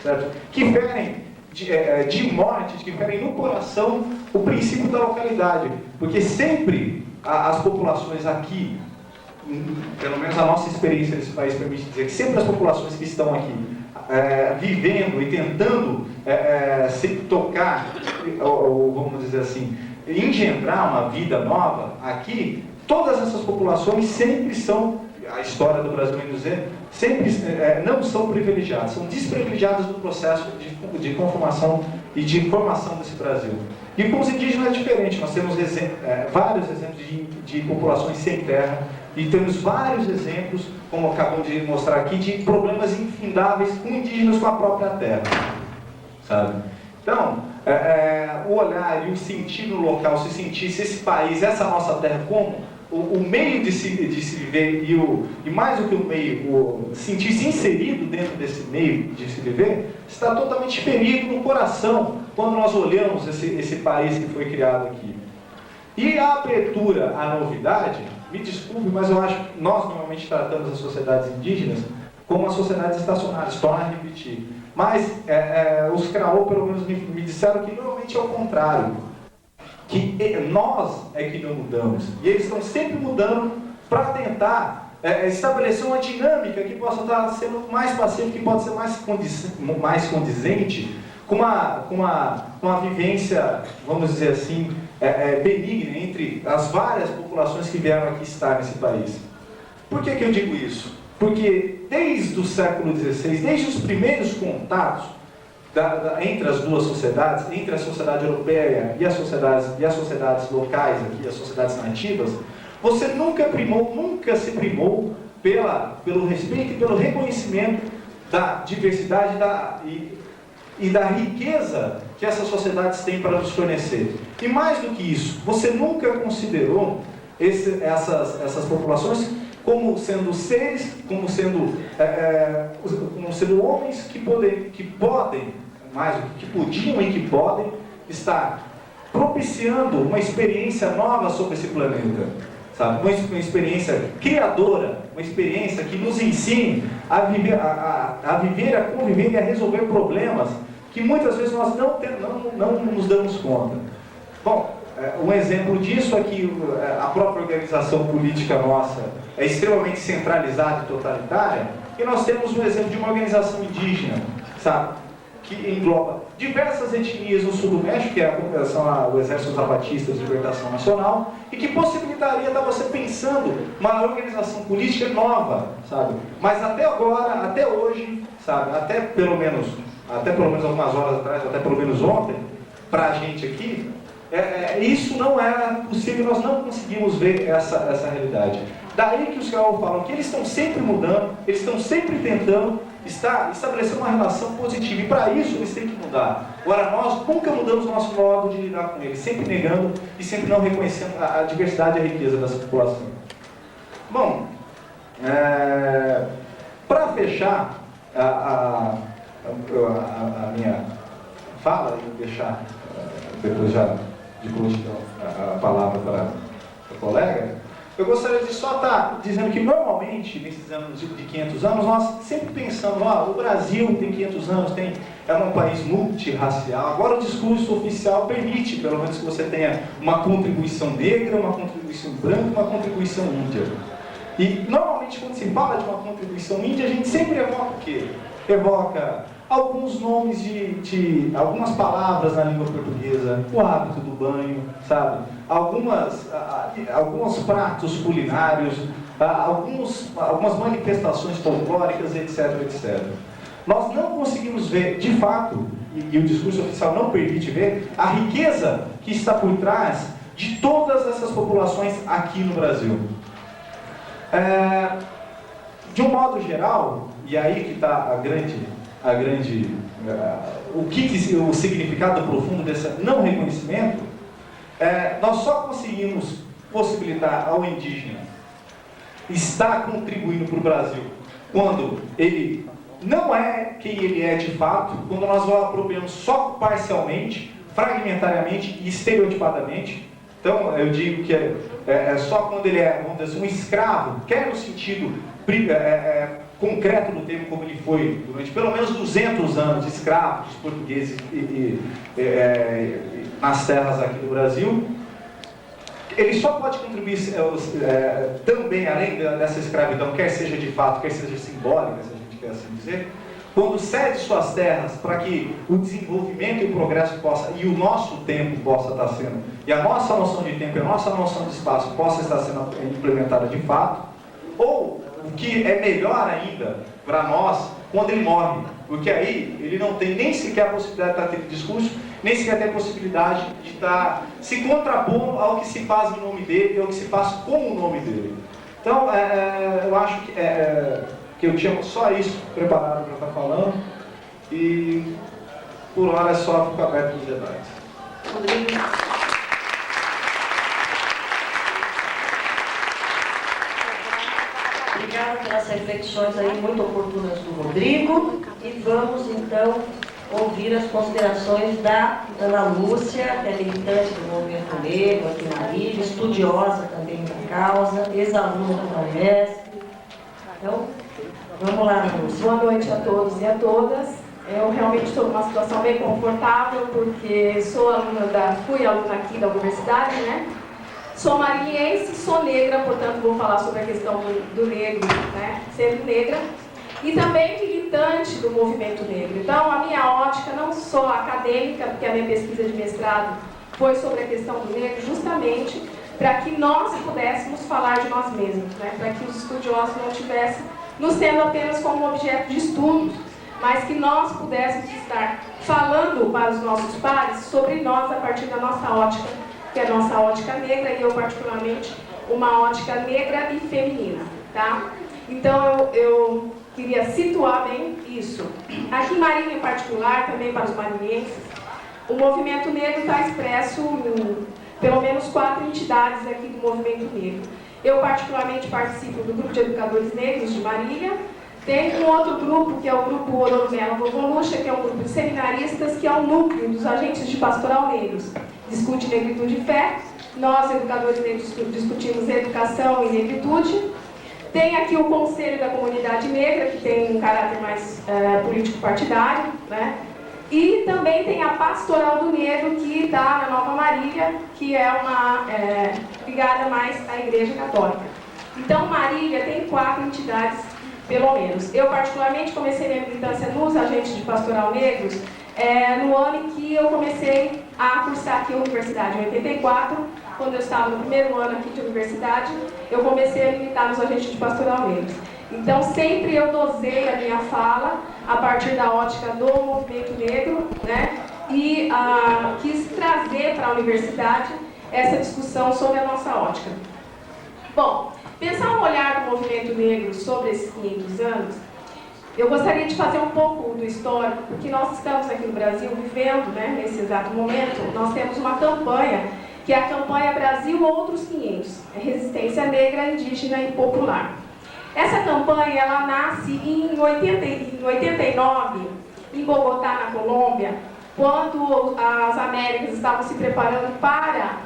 certo? Que ferem de morte, que ferem no coração o princípio da localidade, porque sempre as populações aqui, pelo menos a nossa experiência nesse país permite dizer que sempre as populações que estão aqui vivendo e tentando se tocar, ou vamos dizer assim, engendrar uma vida nova aqui, todas essas populações sempre são, a história do Brasil vem dizer, sempre não são privilegiadas, são desprivilegiadas do processo de conformação e de formação desse Brasil. E com os indígenas é diferente, nós temos vários exemplos de populações sem terra, e temos vários exemplos, como acabamos de mostrar aqui, de problemas infindáveis com indígenas com a própria terra, sabe? Então, o olhar e o sentir no local, se sentir se esse país, essa nossa terra, como o meio de se viver e mais do que o meio, sentir-se inserido dentro desse meio de se viver, está totalmente ferido no coração quando nós olhamos esse país que foi criado aqui. E a abertura à novidade, me desculpe, mas eu acho que nós normalmente tratamos as sociedades indígenas como as sociedades estacionárias, torna a repetir. Mas os Craô, pelo menos, me disseram que normalmente é o contrário. Que nós é que não mudamos. E eles estão sempre mudando para tentar estabelecer uma dinâmica que possa estar sendo mais pacífica, que pode ser mais condizente com uma vivência, vamos dizer assim, benigna entre as várias populações que vieram aqui estar nesse país. Por que eu digo isso? Porque desde o século XVI, desde os primeiros contatos entre as duas sociedades, entre a sociedade europeia e as sociedades locais aqui, as sociedades nativas, você nunca se primou pelo respeito e pelo reconhecimento da diversidade e da riqueza que essas sociedades têm para nos fornecer. E mais do que isso, você nunca considerou essas populações como sendo seres, como sendo homens que podem, mais do que podiam e que podem, estar propiciando uma experiência nova sobre esse planeta, sabe? Uma experiência criadora, uma experiência que nos ensine a viver, a conviver e a resolver problemas que muitas vezes nós não nos damos conta. Bom, um exemplo disso é que a própria organização política nossa é extremamente centralizada e totalitária, e nós temos um exemplo de uma organização indígena, sabe? Que engloba diversas etnias no sul do México, que são o Exército Zapatista de Libertação Nacional, e que possibilitaria estar você pensando uma organização política nova, sabe? Mas até agora, até hoje, sabe? Até pelo menos algumas horas atrás, até pelo menos ontem, para a gente aqui, isso não era possível, nós não conseguimos ver essa realidade. Daí que os Craô falam que eles estão sempre mudando, eles estão sempre tentando estabelecer uma relação positiva, e para isso eles têm que mudar. Agora, nós nunca mudamos o nosso modo de lidar com eles, sempre negando e sempre não reconhecendo a diversidade e a riqueza dessa população. Bom, para fechar a minha fala e deixar depois já de continuar a palavra para o colega, eu gostaria de só estar dizendo que normalmente, nesses anos de 500 anos, nós sempre pensamos, o Brasil tem 500 anos, é um país multirracial, agora o discurso oficial permite, pelo menos, que você tenha uma contribuição negra, uma contribuição branca, uma contribuição índia. E, normalmente, quando se fala de uma contribuição índia, a gente sempre evoca o quê? Evoca alguns nomes de algumas palavras na língua portuguesa, o hábito do banho, sabe? Alguns pratos culinários, algumas manifestações folclóricas, etc, etc. Nós não conseguimos ver, de fato, e o discurso oficial não permite ver, a riqueza que está por trás de todas essas populações aqui no Brasil. De um modo geral, e aí que está o significado profundo desse não reconhecimento, nós só conseguimos possibilitar ao indígena estar contribuindo para o Brasil quando ele não é quem ele é de fato, quando nós o apropriamos só parcialmente, fragmentariamente e estereotipadamente. Então, eu digo que é só quando ele é, vamos dizer assim, um escravo, quer no sentido concreto do termo como ele foi durante pelo menos 200 anos, escravos dos portugueses nas terras aqui do Brasil, ele só pode contribuir também, além dessa escravidão, quer seja de fato, quer seja simbólica, se a gente quer assim dizer, quando cede suas terras para que o desenvolvimento e o progresso possa, e o nosso tempo possa estar sendo, e a nossa noção de tempo e a nossa noção de espaço possa estar sendo implementada de fato, ou o que é melhor ainda para nós, quando ele morre, porque aí ele não tem nem sequer a possibilidade de estar tendo discurso, nem sequer tem a possibilidade de estar se contrapondo ao que se faz no nome dele e ao que se faz com o nome dele. Então, eu acho que eu tinha só isso preparado para estar falando, e por hora é só ficar aberto dos debates. Rodrigo. Obrigada pelas reflexões aí muito oportunas do Rodrigo, e vamos então ouvir as considerações da Ana Lúcia, que é militante do movimento negro aqui na Marília, estudiosa também da causa, ex-aluna da Unesp. Então, vamos lá, Ana Lúcia. Boa noite a todos e a todas. Eu realmente estou numa situação bem confortável, porque fui aluna aqui da universidade, né? Sou marinhense, sou negra, portanto vou falar sobre a questão do negro, né? Sendo negra. E também militante do movimento negro. Então, a minha ótica, não só acadêmica, porque a minha pesquisa de mestrado foi sobre a questão do negro, justamente para que nós pudéssemos falar de nós mesmos, né? Para que os estudiosos não tivessem nos tendo apenas como objeto de estudos, mas que nós pudéssemos estar falando para os nossos pares sobre nós a partir da nossa ótica, que é a nossa ótica negra, e eu particularmente uma ótica negra e feminina, tá? Então eu queria situar bem isso. Aqui em Marília, em particular, também para os marinhenses, o movimento negro está expresso em pelo menos 4 entidades aqui do movimento negro. Eu, particularmente, participo do Grupo de Educadores Negros de Marília. Tem um outro grupo, que é o Grupo Ororumela Vovoluxa, que é um grupo de seminaristas, que é o núcleo dos agentes de pastoral negros. Discute negritude e fé. Nós, educadores negros, discutimos educação e negritude. Tem aqui o Conselho da Comunidade Negra, que tem um caráter mais político-partidário, né? E também tem a Pastoral do Negro, que está na Nova Marília, que é uma ligada mais à Igreja Católica. Então, Marília tem 4 entidades, pelo menos. Eu, particularmente, comecei minha militância nos agentes de pastoral negros no ano em que eu comecei a cursar aqui a universidade, em 84, quando eu estava no primeiro ano aqui de universidade, eu comecei a militar nos agentes de pastoral negros. Então, sempre eu dosei a minha fala a partir da ótica do movimento negro, né? E quis trazer para a universidade essa discussão sobre a nossa ótica. Bom, pensar um olhar do movimento negro sobre esses 500 anos, eu gostaria de fazer um pouco do histórico, porque nós estamos aqui no Brasil vivendo, né, nesse exato momento, nós temos uma campanha, que é a campanha Brasil Outros 500, Resistência Negra, Indígena e Popular. Essa campanha, ela nasce em 89, em Bogotá, na Colômbia, quando as Américas estavam se preparando para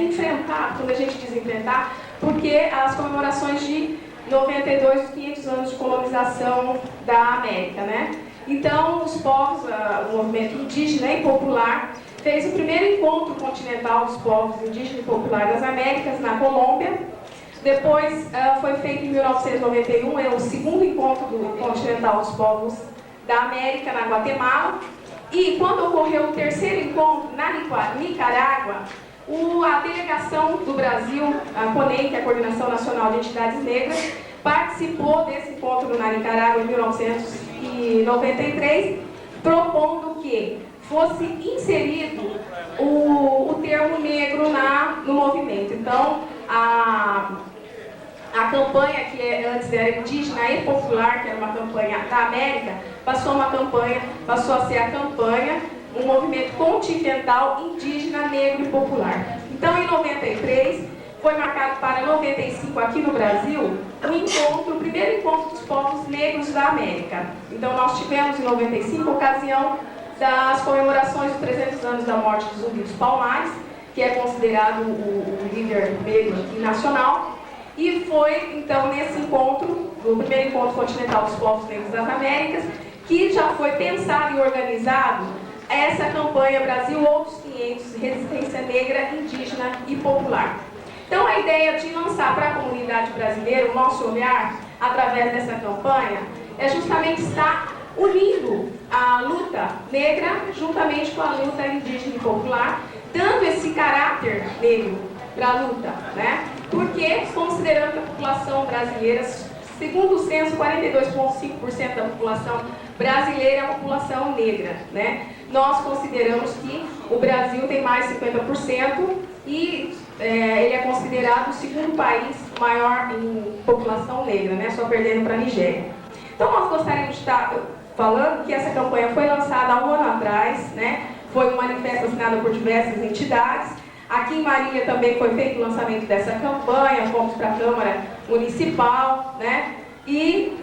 enfrentar, quando a gente diz enfrentar, porque as comemorações de 92, os 500 anos de colonização da América, né? Então, os povos, o movimento indígena e popular, fez o primeiro encontro continental dos povos indígena e popular das Américas, na Colômbia. Depois, foi feito em 1991, o segundo encontro do continental dos povos da América, na Guatemala. E quando ocorreu o terceiro encontro, na Nicarágua, a delegação do Brasil, a CONEI, que é a Coordenação Nacional de Entidades Negras, participou desse encontro na Nicarágua em 1993, propondo que fosse inserido o termo negro no movimento. Então, a campanha, que antes era indígena e popular, que era uma campanha da América, passou a ser a campanha, um movimento continental indígena, negro e popular. Então, em 93, foi marcado para 95 aqui no Brasil o primeiro encontro dos povos negros da América. Então, nós tivemos em 95 a ocasião das comemorações dos 300 anos da morte de Zumbi dos Palmares, que é considerado o líder negro aqui nacional. E foi, então, nesse encontro, o primeiro encontro continental dos povos negros das Américas, que já foi pensado e organizado essa campanha Brasil Outros 500, Resistência Negra, Indígena e Popular. Então, a ideia de lançar para a comunidade brasileira o nosso olhar, através dessa campanha, é justamente estar unindo a luta negra juntamente com a luta indígena e popular, dando esse caráter negro para a luta, né? Porque, considerando que a população brasileira, segundo o censo, 42,5% da população brasileira é a população negra, né? Nós consideramos que o Brasil tem mais de 50% e ele é considerado o segundo país maior em população negra, né? Só perdendo para a Nigéria. Então, nós gostaríamos de estar falando que essa campanha foi lançada há um ano atrás, né? Foi um manifesto assinado por diversas entidades. Aqui em Marília também foi feito o lançamento dessa campanha, fomos para a Câmara Municipal, né? E,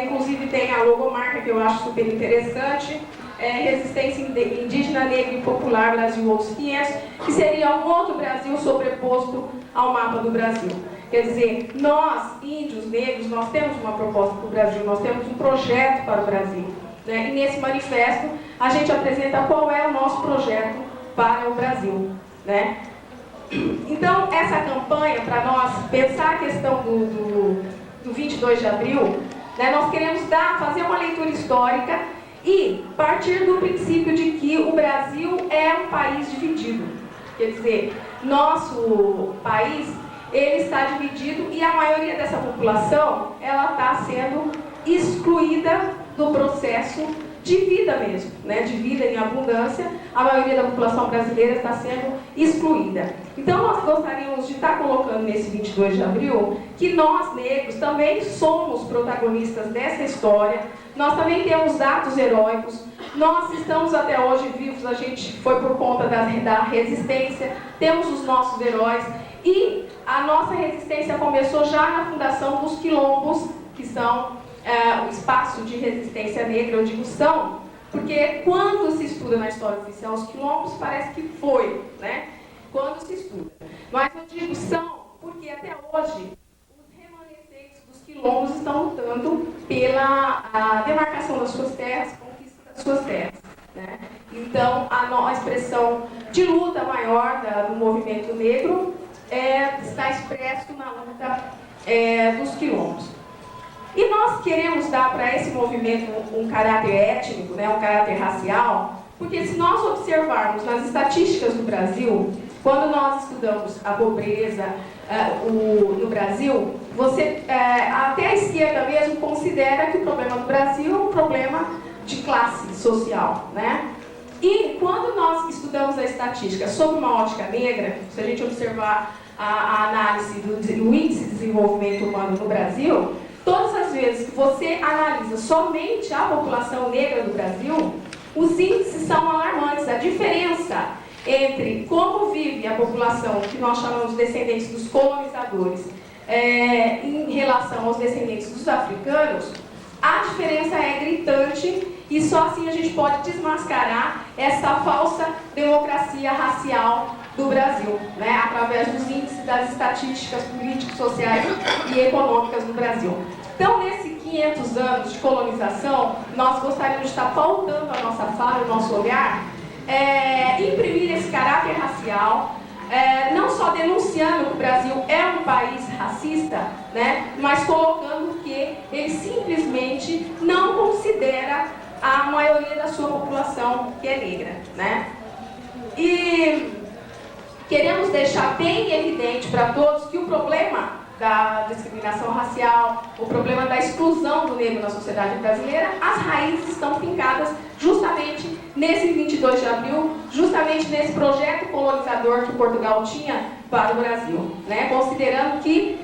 inclusive, tem a logomarca que eu acho super interessante, Resistência Indígena, Negra e Popular Brasil Outros 500, que seria um outro Brasil sobreposto ao mapa do Brasil. Quer dizer, nós, índios, negros, nós temos uma proposta para o Brasil, nós temos um projeto para o Brasil, né? E nesse manifesto a gente apresenta qual é o nosso projeto para o Brasil, né? Então, essa campanha, para nós pensar a questão do 22 de abril, né, nós queremos fazer uma leitura histórica e partir do princípio de que o Brasil é um país dividido. Quer dizer, nosso país, ele está dividido e a maioria dessa população, ela está sendo excluída do processo de vida mesmo, né? De vida em abundância, a maioria da população brasileira está sendo excluída. Então, nós gostaríamos de estar colocando nesse 22 de abril que nós, negros, também somos protagonistas dessa história, nós também temos atos heróicos, nós estamos até hoje vivos, a gente foi por conta da resistência, temos os nossos heróis, e a nossa resistência começou já na fundação dos quilombos, que são o espaço de resistência negra, eu digo são, porque quando se estuda na história oficial os quilombos, parece que foi, né? Quando se estuda. Mas eu digo são, porque até hoje os remanescentes dos quilombos estão lutando pela demarcação das suas terras, conquista das suas terras, né? Então, a expressão de luta maior do movimento negro está expresso na luta dos quilombos. E nós queremos dar para esse movimento um caráter étnico, né, um caráter racial, porque se nós observarmos nas estatísticas do Brasil, quando nós estudamos a pobreza no Brasil, até a esquerda mesmo considera que o problema do Brasil é um problema de classe social, né? E quando nós estudamos a estatística sob uma ótica negra, se a gente observar a análise do índice de desenvolvimento humano no Brasil, todas as vezes que você analisa somente a população negra do Brasil, os índices são alarmantes. A diferença entre como vive a população que nós chamamos de descendentes dos colonizadores em relação aos descendentes dos africanos, a diferença é gritante e só assim a gente pode desmascarar essa falsa democracia racial do Brasil, né, através dos índices das estatísticas políticas, sociais e econômicas do Brasil. Então, nesses 500 anos de colonização, nós gostaríamos de estar pautando a nossa fala, o nosso olhar, imprimir esse caráter racial, não só denunciando que o Brasil é um país racista, né, mas colocando que ele simplesmente não considera a maioria da sua população que é negra, né? E queremos deixar bem evidente para todos que o problema da discriminação racial, o problema da exclusão do negro na sociedade brasileira, as raízes estão fincadas justamente nesse 22 de abril, justamente nesse projeto colonizador que Portugal tinha para o Brasil, né? Considerando que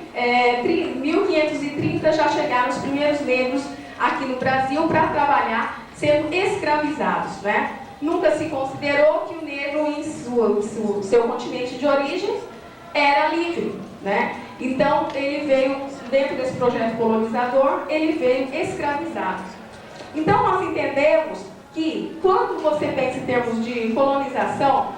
1530 já chegaram os primeiros negros aqui no Brasil para trabalhar sendo escravizados, né? Nunca se considerou que o negro em seu continente de origem era livre, né? Então, ele veio, dentro desse projeto colonizador, ele veio escravizado. Então, nós entendemos que, quando você pensa em termos de colonização,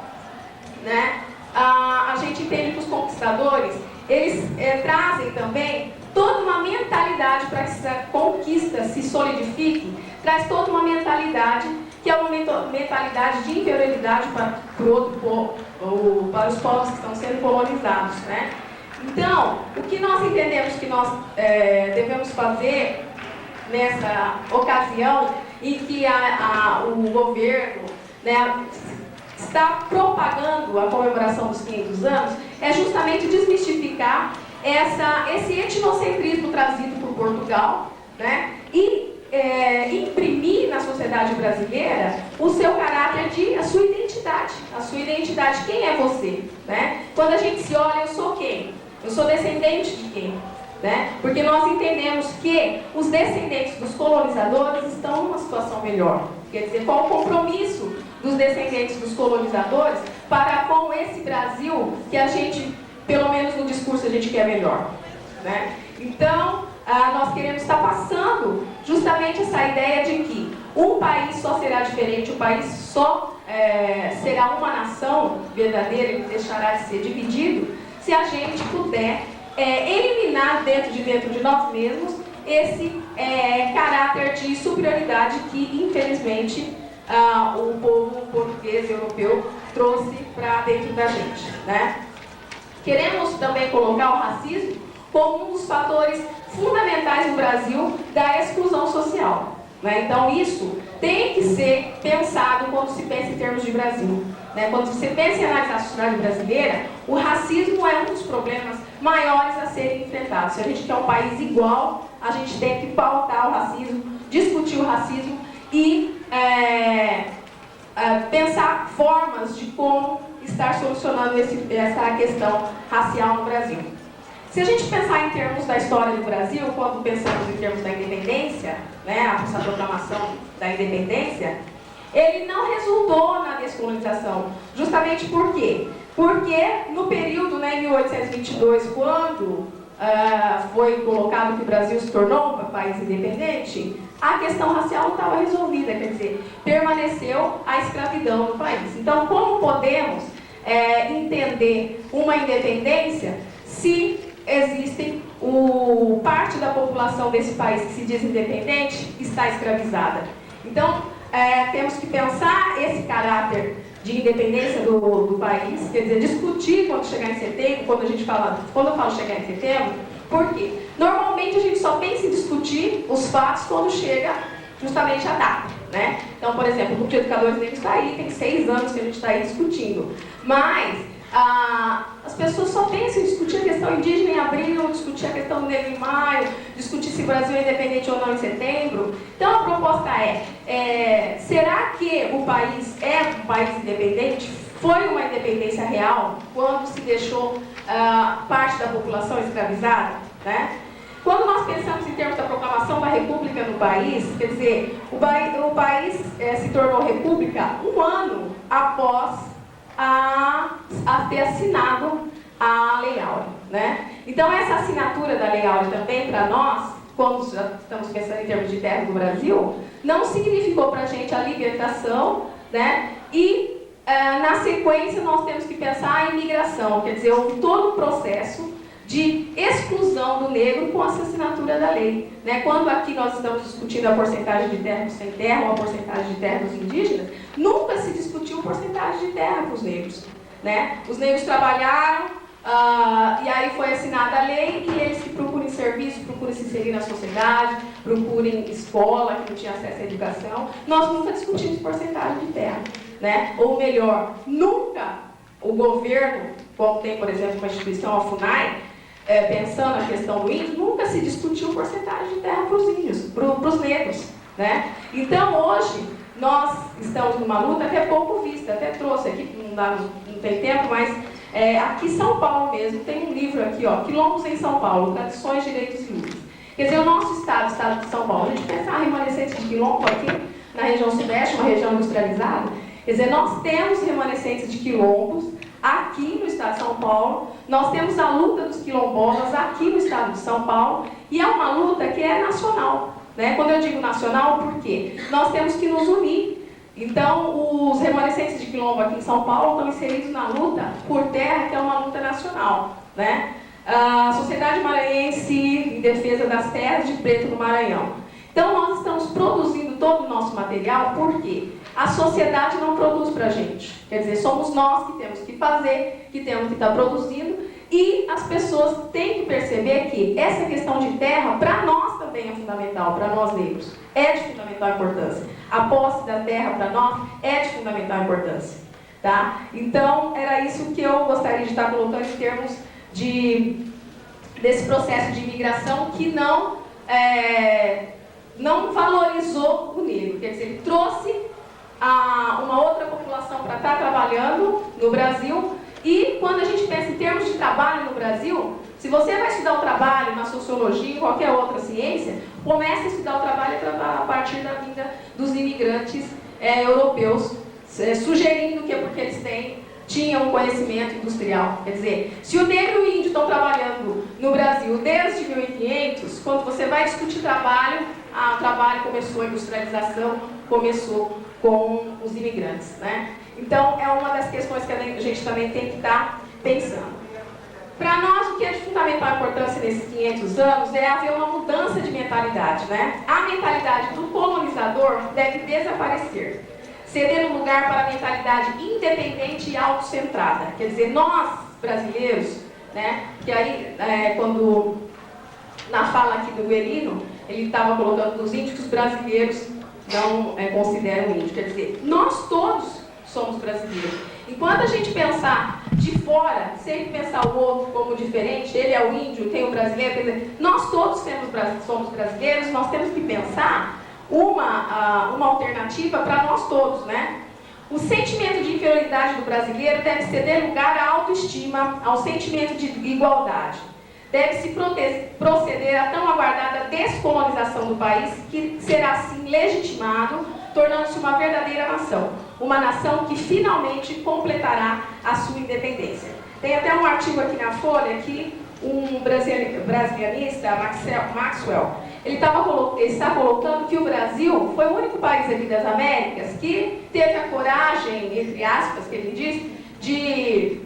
né, a gente entende que os conquistados conquistadores, eles trazem também toda uma mentalidade para que essa conquista se solidifique, traz toda uma mentalidade que é uma mentalidade de inferioridade para o outro povo, ou para os povos que estão sendo colonizados, né? Então, o que nós entendemos que nós devemos fazer nessa ocasião em que o governo, né, está propagando a comemoração dos 500 anos, é justamente desmistificar esse etnocentrismo trazido por Portugal, né, e imprimir na sociedade brasileira o seu caráter a sua identidade. A sua identidade, quem é você? Né? Quando a gente se olha, eu sou quem? Eu sou descendente de quem? Né? Porque nós entendemos que os descendentes dos colonizadores estão numa situação melhor. Quer dizer, qual o compromisso dos descendentes dos colonizadores para com esse Brasil que a gente, pelo menos no discurso, a gente quer melhor? Né? Então, nós queremos estar passando justamente essa ideia de que um país só será diferente, o país só será uma nação verdadeira e deixará de ser dividido se a gente puder eliminar dentro de nós mesmos esse caráter de superioridade que, infelizmente, o povo português e europeu trouxe para dentro da gente, né? Queremos também colocar o racismo como um dos fatores fundamentais no Brasil da exclusão social, né? Então isso tem que ser pensado quando se pensa em termos de Brasil, né? Quando você pensa em analisar a sociedade brasileira, o racismo é um dos problemas maiores a serem enfrentados. Se a gente quer um país igual, a gente tem que pautar o racismo, discutir o racismo e pensar formas de como estar solucionando essa questão racial no Brasil. Se a gente pensar em termos da história do Brasil, quando pensamos em termos da independência, né, essa proclamação da independência, ele não resultou na descolonização. Justamente por quê? Porque no período, né, em 1822, quando foi colocado que o Brasil se tornou um país independente, a questão racial não estava resolvida, quer dizer, permaneceu a escravidão no país. Então, como podemos entender uma independência se existem parte da população desse país que se diz independente está escravizada? Então, temos que pensar esse caráter de independência do país, quer dizer, discutir quando chegar em setembro, quando eu falo chegar em setembro, por quê? Normalmente a gente só pensa em discutir os fatos quando chega justamente a data, né? Então, por exemplo, o Grupo de Educadores Negros está aí, tem 6 anos que a gente está aí discutindo, mas as pessoas só pensam em discutir a questão indígena em abril, discutir a questão do negro em maio, discutir se o Brasil é independente ou não em setembro. Então a proposta será que o país é um país independente? Foi uma independência real quando se deixou parte da população escravizada, né? Quando nós pensamos em termos da proclamação da República no país, quer dizer, o país se tornou república 1 ano após a ter assinado a Lei Áurea, né? Então essa assinatura da Lei Áurea também para nós, quando já estamos pensando em termos de terra do Brasil, não significou para a gente a libertação, né? E na sequência nós temos que pensar em imigração, quer dizer, houve todo um processo de exclusão do negro com a assinatura da lei, né? Quando aqui nós estamos discutindo a porcentagem de terra sem terra ou a porcentagem de terra dos indígenas, nunca se discutiu a porcentagem de terra para os negros, né? Os negros trabalharam e aí foi assinada a lei e eles que procurem serviço, procurem se inserir na sociedade, procurem escola, que não tinha acesso à educação. Nós nunca discutimos porcentagem de terra, né? Ou melhor, nunca o governo, como tem, por exemplo, uma instituição, a FUNAI, pensando na questão do índio, nunca se discutiu porcentagem de terra para os índios, para os negros, né? Então, hoje, nós estamos numa luta até pouco vista, até trouxe aqui, não tem tempo, mas aqui em São Paulo mesmo, tem um livro aqui, ó, Quilombos em São Paulo, Tradições, Direitos e Lutas. Quer dizer, o nosso estado de São Paulo, a gente pensar remanescentes de quilombo aqui, na região sudeste, uma região industrializada, quer dizer, nós temos remanescentes de quilombos aqui no estado de São Paulo, nós temos a luta dos quilombolas aqui no estado de São Paulo, e é uma luta que é nacional, né? Quando eu digo nacional, por quê? Nós temos que nos unir. Então, os remanescentes de quilombo aqui em São Paulo estão inseridos na luta por terra, que é uma luta nacional. internacional, né? A Sociedade Maranhense em Defesa das Terras de Preto no Maranhão. Então, nós estamos produzindo todo o nosso material, porque a sociedade não produz para a gente. Quer dizer, somos nós que temos que fazer, que temos que estar produzindo, e as pessoas têm que perceber que essa questão de terra, para nós também é fundamental, para nós negros, é de fundamental importância. A posse da terra, para nós, é de fundamental importância. Tá? Então, era isso que eu gostaria de estar colocando em termos desse processo de imigração que não valorizou o negro. Quer dizer, ele trouxe uma outra população para estar trabalhando no Brasil. E quando a gente pensa em termos de trabalho no Brasil, se você vai estudar o trabalho na sociologia, em qualquer outra ciência, comece a estudar o trabalho a partir da vinda dos imigrantes europeus, sugerindo que é porque eles tinham conhecimento industrial. Quer dizer, se o negro e o índio estão trabalhando no Brasil desde 1500, quando você vai discutir trabalho, o trabalho começou, a industrialização começou com os imigrantes, né? Então, é uma das questões que a gente também tem que estar pensando. Para nós, o que é de fundamental importância nesses 500 anos é haver uma mudança de mentalidade, né? A mentalidade do colonizador deve desaparecer, cedendo lugar para a mentalidade independente e autocentrada. Quer dizer, nós, brasileiros, né? Que aí, quando, na fala aqui do Guerino, ele estava colocando nos índios que os brasileiros não consideram índio. Quer dizer, nós todos somos brasileiros. Enquanto a gente pensar de fora, sempre pensar o outro como diferente, ele é o índio, tem o brasileiro, quer dizer, nós todos somos brasileiros, nós temos que pensar uma alternativa para nós todos, né? O sentimento de inferioridade do brasileiro deve ceder lugar à autoestima, ao sentimento de igualdade. Deve-se proceder à tão aguardada descolonização do país, que será assim legitimado, tornando-se uma verdadeira nação. Uma nação que finalmente completará a sua independência. Tem até um artigo aqui na Folha que um brasilianista, Maxwell, ele está colocando que o Brasil foi o único país aqui das Américas que teve a coragem, entre aspas, que ele diz, de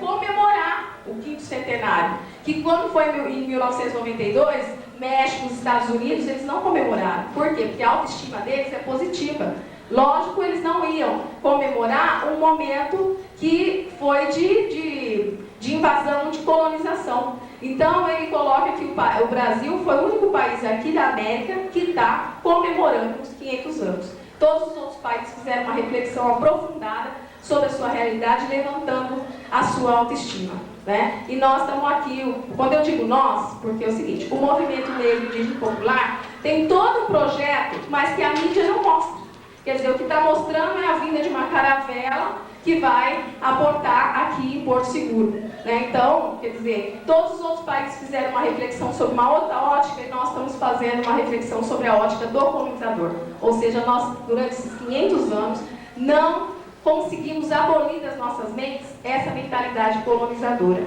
comemorar o 5º centenário. Que quando foi em 1992, México, os Estados Unidos, eles não comemoraram. Por quê? Porque a autoestima deles é positiva. Lógico, eles não iam comemorar um momento que foi de invasão, de colonização. Então, ele coloca que o Brasil foi o único país aqui da América que está comemorando os 500 anos. Todos os outros países fizeram uma reflexão aprofundada sobre a sua realidade, levantando a sua autoestima, né? E nós estamos aqui, quando eu digo nós, porque é o seguinte, o movimento negro indígena popular tem todo um projeto, mas que a mídia não mostra. Quer dizer, o que está mostrando é a vinda de uma caravela que vai aportar aqui em Porto Seguro, né? Então, quer dizer, todos os outros países fizeram uma reflexão sobre uma outra ótica e nós estamos fazendo uma reflexão sobre a ótica do colonizador. Ou seja, nós, durante esses 500 anos, não conseguimos abolir das nossas mentes essa mentalidade colonizadora.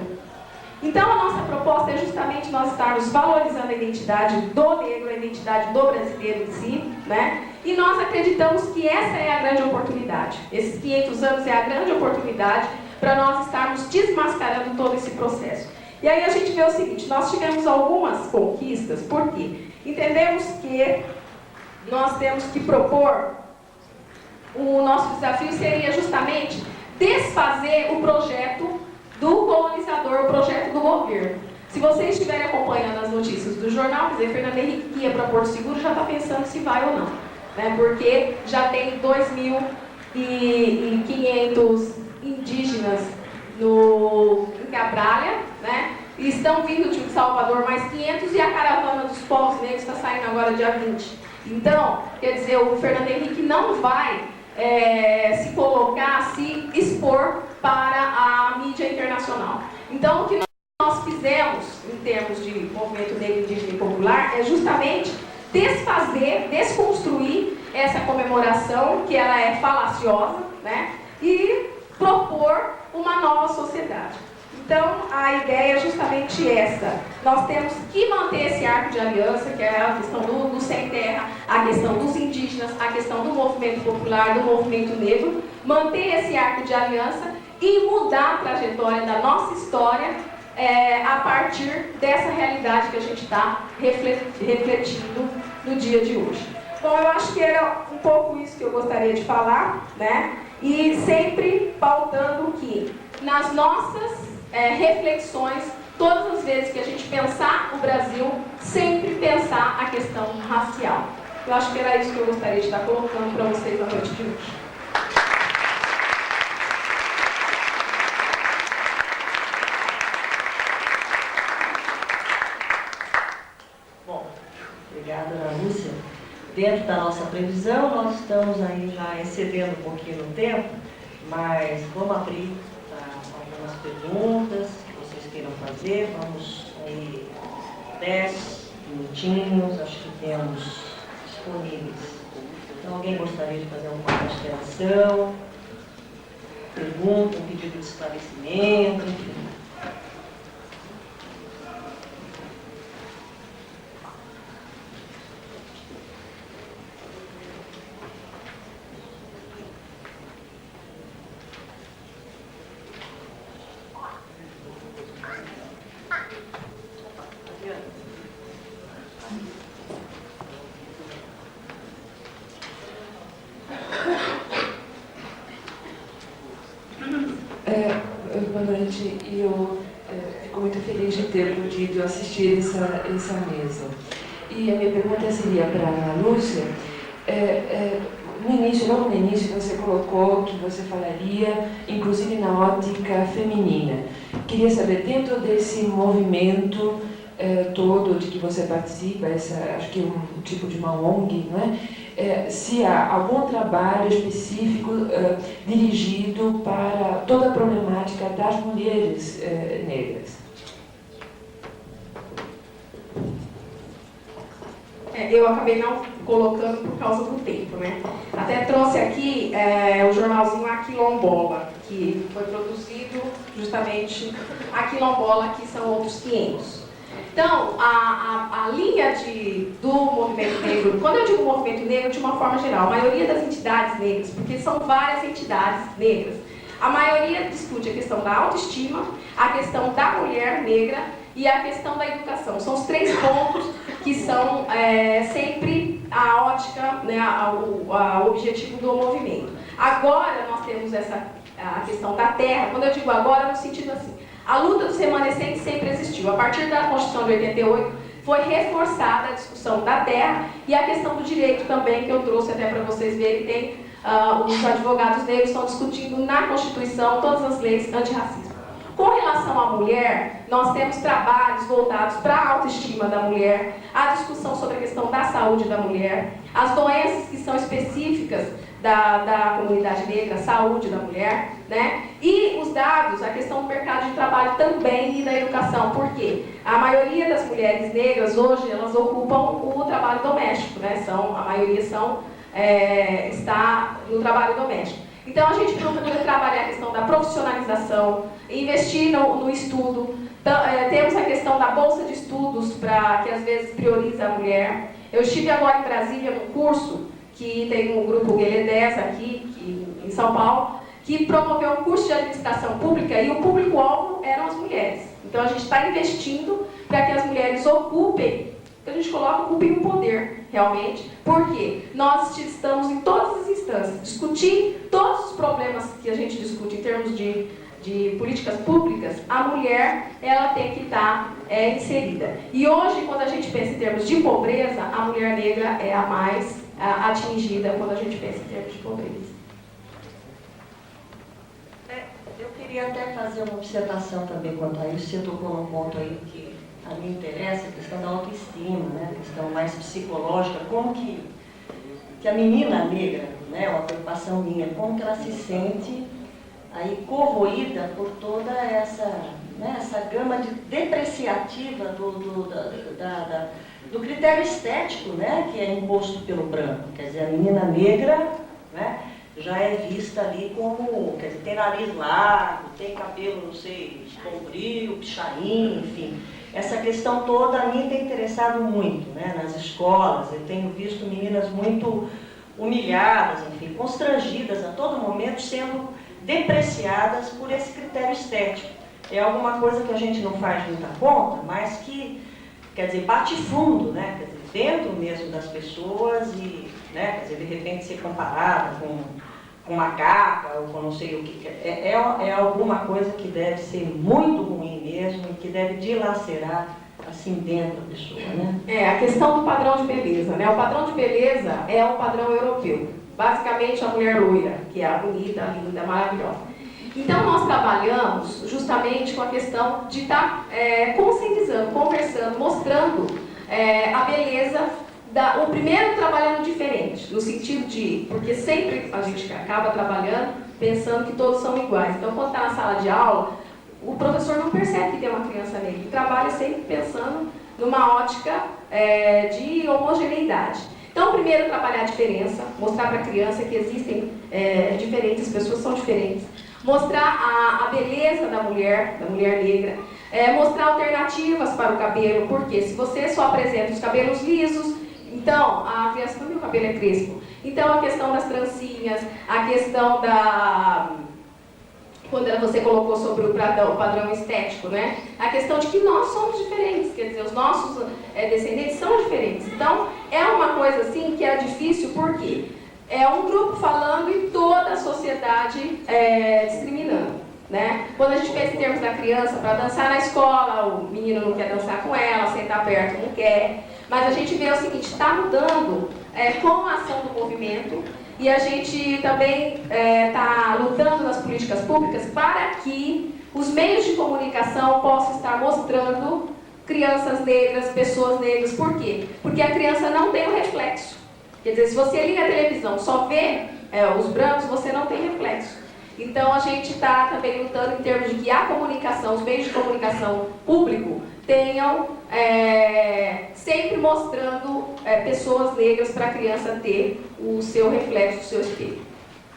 Então, a nossa proposta é justamente nós estarmos valorizando a identidade do negro, a identidade do brasileiro em si, né? E nós acreditamos que essa é a grande oportunidade. Esses 500 anos é a grande oportunidade para nós estarmos desmascarando todo esse processo. E aí a gente vê o seguinte, nós tivemos algumas conquistas, porque entendemos que nós temos que propor, o nosso desafio seria justamente desfazer o projeto do colonizador, o projeto do governo. Se vocês estiverem acompanhando as notícias do jornal, quer dizer, Fernando Henrique que ia para Porto Seguro já está pensando se vai ou não, né? Porque já tem 2.500 indígenas em Cabralha, né? E estão vindo de Salvador mais 500 e a caravana dos povos negros está saindo agora dia 20. Então, quer dizer, o Fernando Henrique não vai se colocar, se expor para a mídia internacional. Então, o que nós fizemos em termos de movimento negro, indígena e popular é justamente desfazer, desconstruir essa comemoração, que ela é falaciosa, né? E propor uma nova sociedade. Então, a ideia é justamente essa. Nós temos que manter esse arco de aliança, que é a questão do sem terra, a questão dos indígenas, a questão do movimento popular, do movimento negro, manter esse arco de aliança e mudar a trajetória da nossa história a partir dessa realidade que a gente está refletindo no dia de hoje. Bom, eu acho que era um pouco isso que eu gostaria de falar, né? E sempre pautando que nas nossas reflexões, todas as vezes que a gente pensar o Brasil, sempre pensar a questão racial. Eu acho que era isso que eu gostaria de estar colocando para vocês na noite de hoje. Bom, obrigada, Ana Lúcia. Dentro da nossa previsão, nós estamos aí já excedendo um pouquinho no tempo, mas vamos abrir algumas perguntas que vocês queiram fazer. Vamos aí 10 minutinhos, acho que temos disponíveis. Então, alguém gostaria de fazer alguma consideração, pergunta, um pedido de esclarecimento, enfim. Boa noite, e eu fico muito feliz de ter podido assistir essa mesa. E a minha pergunta seria para a Ana Lúcia. Logo no início, você colocou que você falaria, inclusive na ótica feminina. Queria saber, dentro desse movimento todo de que você participa, acho que é um tipo de uma ONG, não é? Se há algum trabalho específico dirigido para toda a problemática das mulheres negras. Eu acabei não colocando por causa do tempo, né? Até trouxe aqui o jornalzinho A Quilombola, que foi produzido justamente A Quilombola, que são outros 500. Então, a linha do movimento negro, quando eu digo movimento negro, de uma forma geral, a maioria das entidades negras, porque são várias entidades negras, a maioria discute a questão da autoestima, a questão da mulher negra e a questão da educação. São os 3 pontos que são sempre a ótica, né, o objetivo do movimento. Agora nós temos a questão da terra. Quando eu digo agora, no sentido assim, a luta dos remanescentes sempre existiu. A partir da Constituição de 88, foi reforçada a discussão da terra e a questão do direito também, que eu trouxe até para vocês verem. Tem os advogados negros estão discutindo na Constituição todas as leis antirracismo. Com relação à mulher, nós temos trabalhos voltados para a autoestima da mulher, a discussão sobre a questão da saúde da mulher, as doenças que são específicas da comunidade negra, a saúde da mulher, né? E os dados, a questão do mercado de trabalho também e da educação, porque a maioria das mulheres negras hoje, elas ocupam o trabalho doméstico, né? A maioria está no trabalho doméstico. Então a gente procura trabalhar a questão da profissionalização, investir no estudo. Temos a questão da bolsa de estudos, que às vezes prioriza a mulher. Eu estive agora em Brasília num curso, que tem um grupo Guelé 10 aqui em São Paulo, que promoveu um curso de administração pública e o público-alvo eram as mulheres. Então a gente está investindo para que as mulheres ocupem, que a gente ocupem o poder, realmente. Por quê? Nós estamos em todas as instâncias, discutir todos os problemas que a gente discute em termos de políticas públicas, a mulher ela tem que estar inserida. E hoje, quando a gente pensa em termos de pobreza, a mulher negra é a mais atingida quando a gente pensa em termos de pobreza. Eu queria até fazer uma observação também quanto a isso. Você tocou num ponto aí que a mim interessa, a questão da autoestima, né? A questão mais psicológica, como que a menina negra, né, uma preocupação minha, como que ela se sente aí corroída por toda essa, né, essa gama depreciativa do critério estético, né, que é imposto pelo branco. Quer dizer, a menina negra, né, já é vista ali como, quer dizer, tem nariz largo, tem cabelo, não sei, comprido, pichain, enfim. Essa questão toda a mim tem interessado muito, né, nas escolas. Eu tenho visto meninas muito humilhadas, enfim, constrangidas a todo momento, sendo depreciadas por esse critério estético. É alguma coisa que a gente não faz muita conta, mas que, quer dizer, bate fundo, né? Quer dizer, dentro mesmo das pessoas e, né? Quer dizer, de repente ser comparada com uma capa ou com não sei o que. É alguma coisa que deve ser muito ruim mesmo e que deve dilacerar assim dentro da pessoa, né? A questão do padrão de beleza, né? O padrão de beleza é o padrão europeu. Basicamente a mulher loira, que é a bonita, a linda, maravilhosa. Então nós trabalhamos justamente com a questão de estar conscientizando, conversando, mostrando a beleza. O primeiro trabalhando diferente, no sentido de, porque sempre a gente acaba trabalhando pensando que todos são iguais. Então quando está na sala de aula, o professor não percebe que tem uma criança negra, ele trabalha sempre pensando numa ótica de homogeneidade. Então, primeiro, trabalhar a diferença, mostrar para a criança que existem diferentes, as pessoas são diferentes. Mostrar a beleza da mulher negra. Mostrar alternativas para o cabelo, porque se você só apresenta os cabelos lisos, então a criança também o cabelo é crespo. Então, a questão das trancinhas, a questão da... Quando você colocou sobre o padrão estético, né? A questão de que nós somos diferentes, quer dizer, os nossos descendentes são diferentes. Então, é uma coisa assim que é difícil, porque é um grupo falando e toda a sociedade discriminando, né? Quando a gente pensa em termos da criança, para dançar na escola, o menino não quer dançar com ela, sentar perto não quer. Mas a gente vê o seguinte, está mudando com a ação do movimento. E a gente também está lutando nas políticas públicas para que os meios de comunicação possam estar mostrando crianças negras, pessoas negras. Por quê? Porque a criança não tem um reflexo. Quer dizer, se você liga a televisão só vê os brancos, você não tem reflexo. Então a gente está também lutando em termos de que a comunicação, os meios de comunicação público tenham sempre mostrando pessoas negras para a criança ter o seu reflexo, o seu espelho.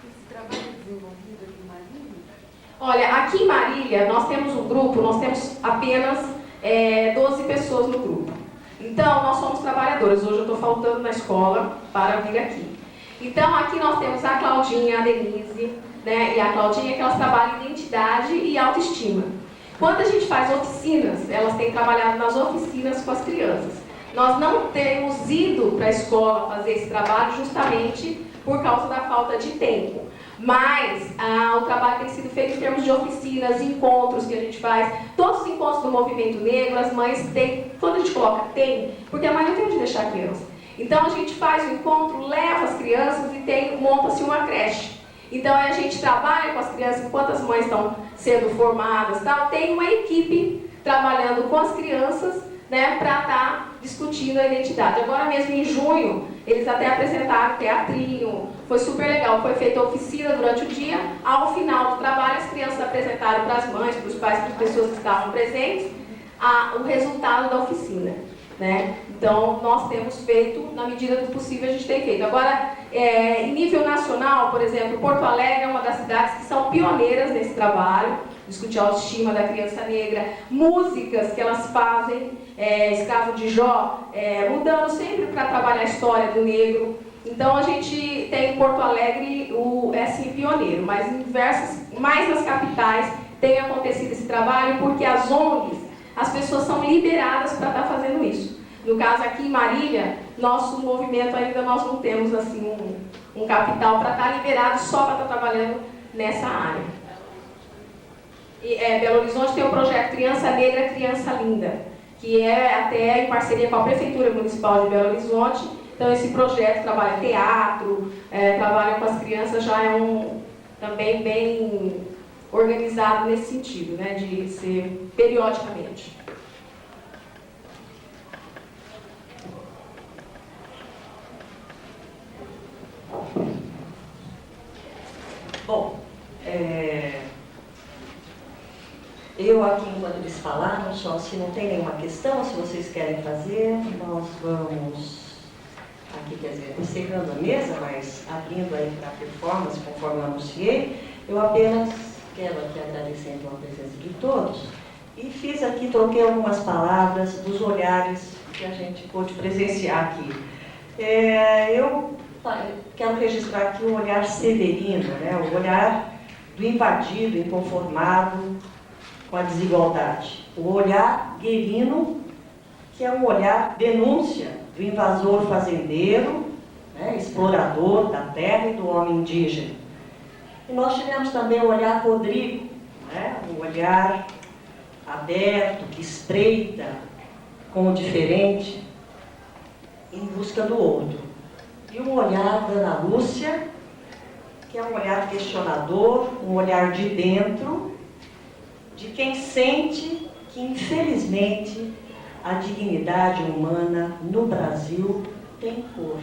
Esse trabalho é desenvolvido aqui em Marília? Olha, aqui em Marília nós temos um grupo, nós temos apenas 12 pessoas no grupo. Então nós somos trabalhadoras, hoje eu estou faltando na escola para vir aqui. Então aqui nós temos a Claudinha, a Denise, né, e a Claudinha, que elas trabalham em identidade e autoestima. Quando a gente faz oficinas, elas têm trabalhado nas oficinas com as crianças. Nós não temos ido para a escola fazer esse trabalho justamente por causa da falta de tempo. Mas o trabalho tem sido feito em termos de oficinas, encontros que a gente faz. Todos os encontros do movimento negro, as mães têm, quando a gente coloca tem, porque a mãe não tem onde deixar a criança. Então a gente faz o encontro, leva as crianças e monta-se uma creche. Então a gente trabalha com as crianças enquanto as mães estão sendo formadas, tal. Tem uma equipe trabalhando com as crianças, né, para estar discutindo a identidade. Agora mesmo em junho, eles até apresentaram teatrinho, foi super legal, foi feita oficina durante o dia. Ao final do trabalho, as crianças apresentaram para as mães, para os pais, para as pessoas que estavam presentes, o resultado da oficina, né? Então, nós temos feito, na medida do possível, a gente tem feito. Agora, em nível nacional, por exemplo, Porto Alegre é uma das cidades que são pioneiras nesse trabalho, discutir a autoestima da criança negra, músicas que elas fazem, Escravo de Jó, mudando sempre para trabalhar a história do negro. Então, a gente tem em Porto Alegre assim, pioneiro, mas mais nas capitais tem acontecido esse trabalho, porque as ONGs, as pessoas são liberadas para estar fazendo isso. No caso aqui em Marília, nosso movimento ainda nós não temos assim um capital para estar liberado só para estar trabalhando nessa área. E, Belo Horizonte tem o projeto Criança Negra, Criança Linda, que é até em parceria com a Prefeitura Municipal de Belo Horizonte. Então esse projeto trabalha teatro, trabalha com as crianças, já é também bem organizado nesse sentido, né, de ser periodicamente. Bom, eu aqui, enquanto eles falaram, só se não tem nenhuma questão, se vocês querem fazer, nós vamos aqui, quer dizer, encerrando a mesa, mas abrindo aí para a performance, conforme eu anunciei. Eu apenas quero aqui agradecer então a presença de todos e fiz aqui, troquei algumas palavras dos olhares que a gente pôde presenciar aqui. Eu quero registrar aqui o olhar severino, né? O olhar do invadido, inconformado com a desigualdade. O olhar guerrino, que é um olhar denúncia do invasor fazendeiro, né, explorador da terra e do homem indígena. E nós tivemos também o olhar Rodrigo, né, um olhar aberto, que espreita com o diferente em busca do outro. E o olhar da Ana Lúcia, que é um olhar questionador, um olhar de dentro, de quem sente que, infelizmente, a dignidade humana no Brasil tem cor.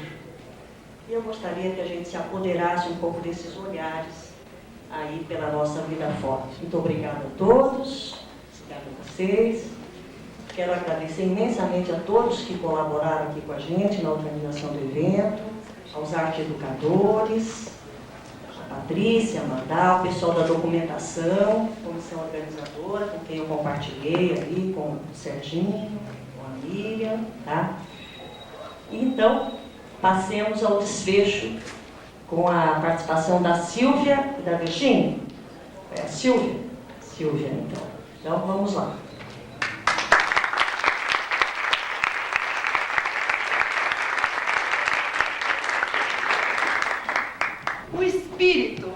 E eu gostaria que a gente se apoderasse um pouco desses olhares aí pela nossa vida fora. Muito obrigada a todos, obrigada a vocês. Quero agradecer imensamente a todos que colaboraram aqui com a gente na organização do evento, aos arteeducadores, a Patrícia, a Mandal, o pessoal da documentação, comissão organizadora, com quem eu compartilhei ali, com o Serginho, com a Miriam, tá? E então, passemos ao desfecho com a participação da Silvia e da Virgínia. É a Silvia? Silvia, então. Então, vamos lá. O espírito,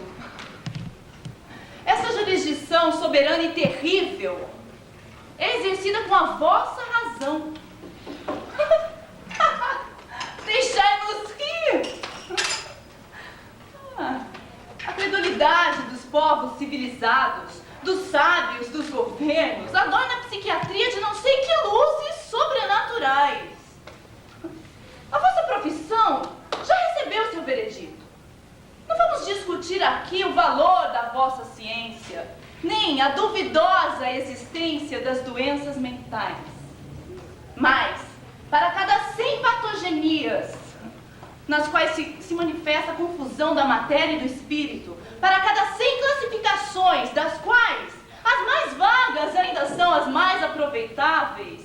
essa jurisdição soberana e terrível, é exercida com a vossa razão. Deixai-nos rir. A credulidade dos povos civilizados, dos sábios, dos governos, adorna a psiquiatria de não sei que luzes sobrenaturais. A vossa profissão já recebeu seu veredito. Não vamos discutir aqui o valor da vossa ciência, nem a duvidosa existência das doenças mentais. Mas, para cada 100 patogenias nas quais se manifesta a confusão da matéria e do espírito, para cada 100 classificações, das quais as mais vagas ainda são as mais aproveitáveis,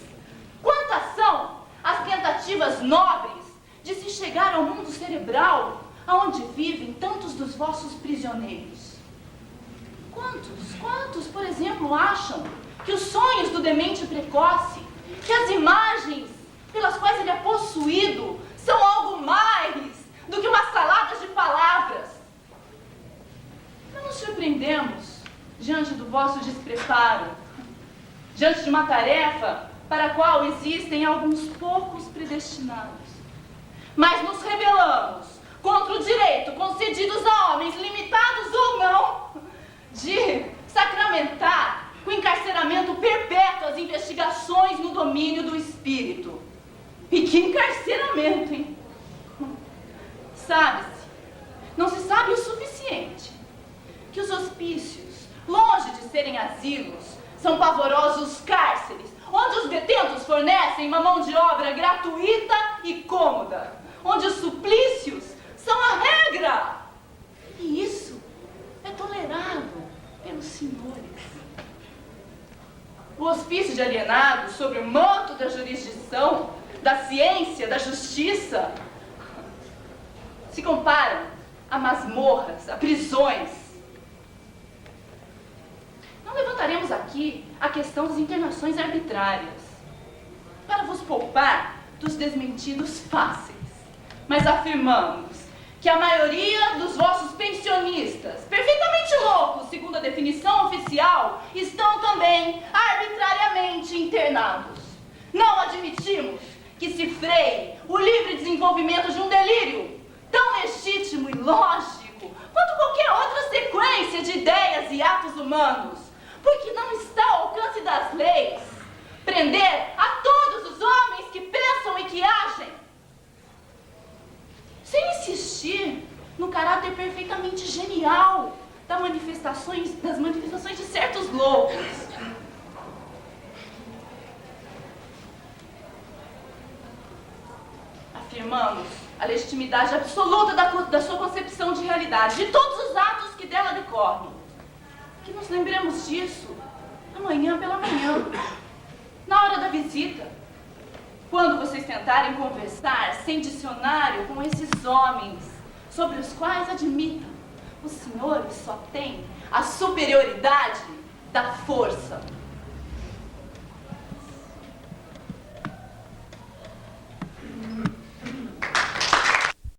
quantas são as tentativas nobres de se chegar ao mundo cerebral, aonde vivem tantos dos vossos prisioneiros? Quantos, por exemplo, acham que os sonhos do demente precoce, que as imagens pelas quais ele é possuído, são algo mais do que uma salada de palavras? Não nos surpreendemos diante do vosso despreparo, diante de uma tarefa para a qual existem alguns poucos predestinados. Mas nos rebelamos contra o direito concedidos a homens, limitados ou não, de sacramentar com encarceramento perpétuo as investigações no domínio do espírito. E que encarceramento, hein? Sabe-se, não se sabe o suficiente, que os hospícios, longe de serem asilos, são pavorosos cárceres, onde os detentos fornecem uma mão de obra gratuita e cômoda, onde os suplícios são a regra. E isso é tolerado pelos senhores. O hospício de alienados, sob o manto da jurisdição, da ciência, da justiça, se comparam a masmorras, a prisões. Não levantaremos aqui a questão das internações arbitrárias, para vos poupar dos desmentidos fáceis, mas afirmamos que a maioria dos vossos pensionistas, perfeitamente loucos, segundo a definição oficial, estão também arbitrariamente internados. Não admitimos que se freie o livre desenvolvimento de um delírio tão legítimo e lógico quanto qualquer outra sequência de ideias e atos humanos, porque não está ao alcance das leis prender a todos os homens que pensam e que agem, sem insistir no caráter perfeitamente genial das manifestações de certos loucos. Afirmamos a legitimidade absoluta da sua concepção de realidade, de todos os atos que dela decorrem. Que nos lembremos disso amanhã pela manhã, na hora da visita, quando vocês tentarem conversar sem dicionário com esses homens, sobre os quais admitam, Os senhores só têm a superioridade da força.